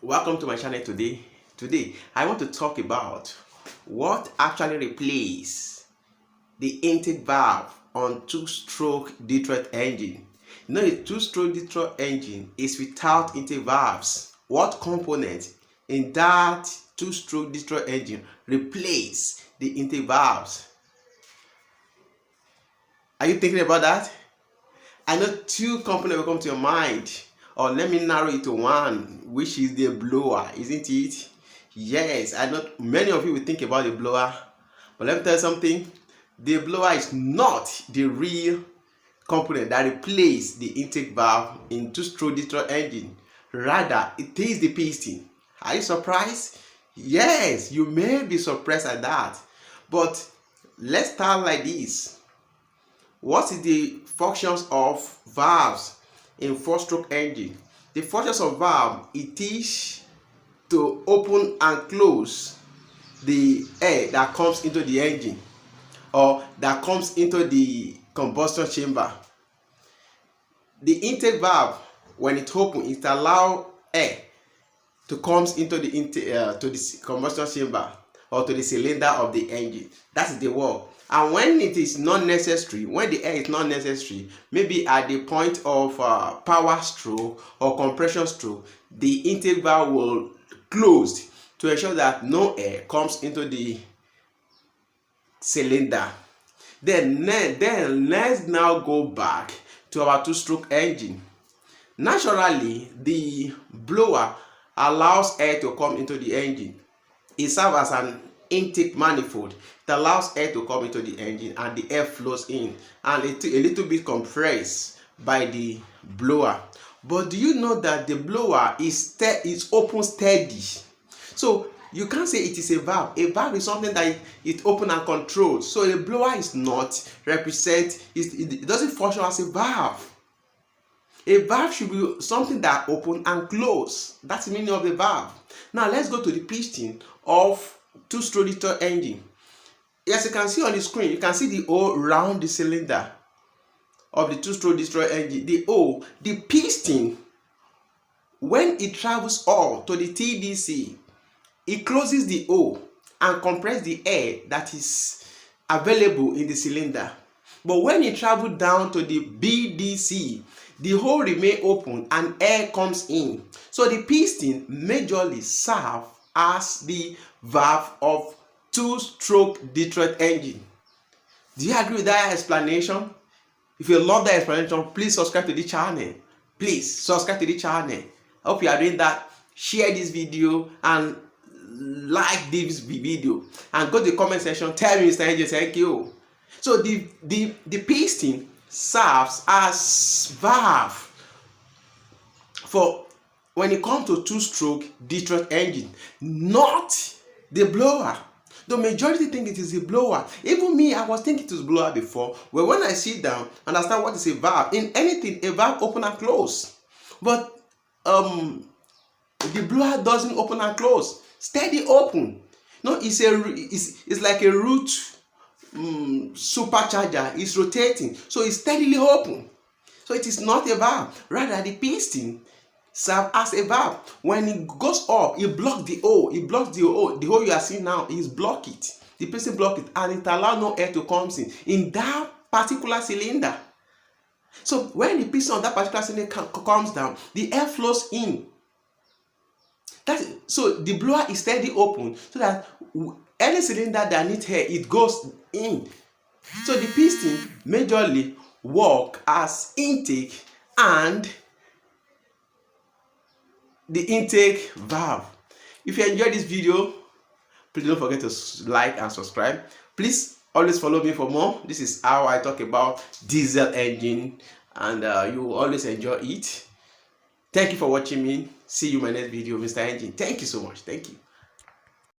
Welcome to my channel today. Today I want to talk about what actually replaces the intake valve on two-stroke Detroit engine. You know, a two-stroke Detroit engine is without intake valves. What component in that two-stroke Detroit engine replace the intake valves? Are you thinking about that? I know two components will come to your mind. Or let me narrow it to one, which is the blower, isn't it? Yes, I know many of you will think about the blower, but let me tell you something. The blower is not the real component that replaces the intake valve in two-stroke Detroit engine. Rather, it is the piston. Are you surprised? Yes, you may be surprised at that. But let's start like this. What is the functions of valves in four-stroke engine? The functions of valve, it is to open and close the air that comes into the engine or that comes into the combustion chamber. The intake valve, when it opens, it allows air to come into the combustion chamber or to the cylinder of the engine. That is the work. And when it is not necessary, when the air is not necessary, maybe at the point of power stroke or compression stroke, the intake valve will close to ensure that no air comes into the cylinder. Then let's now go back to our two-stroke engine. Naturally, the blower allows air to come into the engine. It serves as an intake manifold. It allows air to come into the engine and the air flows in and a little bit compressed by the blower. But do you know that the blower is open steady? So you can't say it is a valve. A valve is something that it open and controls. So a blower is not it doesn't function as a valve. A valve should be something that open and close. That's the meaning of the valve. Now let's go to the piston of two-stroke Detroit engine. As you can see on the screen, you can see the hole around the cylinder of the two-stroke Detroit engine. The hole, the piston, when it travels up to the TDC, it closes the hole and compresses the air that is available in the cylinder. But when it travels down to the BDC, the hole remains open and air comes in. So the piston majorly serves as the valve of two-stroke Detroit engine. Do you agree with that explanation? If you love that explanation, please subscribe to the channel. Please subscribe to the channel. I hope you are doing that. Share this video and like this video. And go to the comment section. Tell me, Mr. AJ, thank you. So the piston serves as valve for when it comes to two-stroke Detroit engine, not the blower. The majority think it is a blower. Even me, I was thinking it was blower before. Well, when I sit down, understand what is a valve. In anything, a valve open and close. But the blower doesn't open and close. Steady open. No, it's like a root supercharger. It's rotating, so it's steadily open. So it is not a valve. Rather, the piston serve as a valve. When it goes up, it blocks the hole. It blocks the hole. The hole you are seeing now is block it. The piston block it, and it allows no air to come in that particular cylinder. So when the piston on that particular cylinder comes down, the air flows in. So the blower is steady open so that any cylinder that needs air, it goes in. So the piston majorly work as intake and the intake valve. If you enjoyed this video, please don't forget to like and subscribe. Please always follow me for more. This is how I talk about diesel engine, and you will always enjoy it. Thank you for watching me. See you in my next video, Mr. Engine. Thank you so much. Thank you.